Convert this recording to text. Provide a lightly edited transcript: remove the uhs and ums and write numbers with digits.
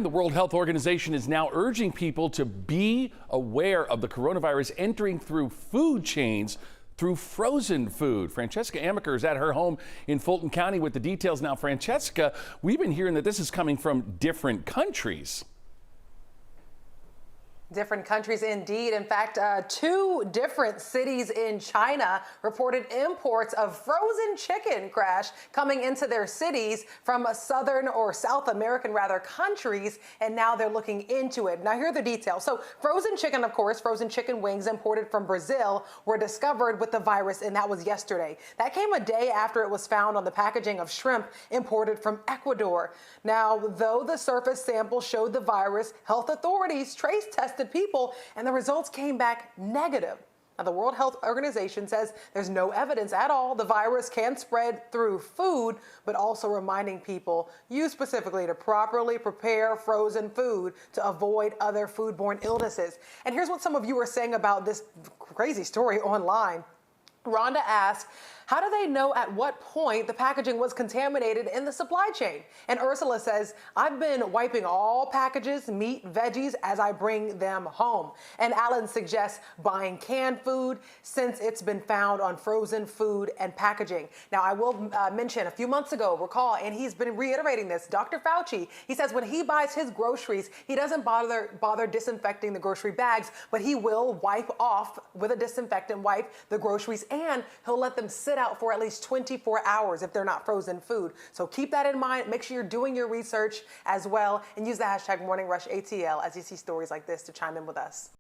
The World Health Organization is now urging people to be aware of the coronavirus entering through food chains through frozen food. Francesca Amaker is at her home in Fulton County with the details now. Francesca, we've been hearing that this is coming from different countries. Different countries indeed. In fact, two different cities in China reported imports of frozen chicken crash coming into their cities from Southern or South American countries, and now they're looking into it. Now here are the details. So frozen chicken, of course, frozen chicken wings imported from Brazil were discovered with the virus, and that was yesterday. That came a day after it was found on the packaging of shrimp imported from Ecuador. Now, though the surface sample showed the virus, health authorities trace tested people, and the results came back negative. Now, the World Health Organization says there's no evidence at all the virus can spread through food, but also reminding people, you specifically, to properly prepare frozen food to avoid other foodborne illnesses. And here's what some of you are saying about this crazy story online. Rhonda asked, how do they know at what point the packaging was contaminated in the supply chain? And Ursula says, I've been wiping all packages, meat, veggies, as I bring them home. And Alan suggests buying canned food since it's been found on frozen food and packaging. Now, I will mention a few months ago, recall, and he's been reiterating this, Dr. Fauci, he says when he buys his groceries, he doesn't bother disinfecting the grocery bags, but he will wipe off with a disinfectant wipe the groceries, and he'll let them sit out for at least 24 hours if they're not frozen food. So keep that in mind. Make sure you're doing your research as well, and use the hashtag MorningRushATL as you see stories like this to chime in with us.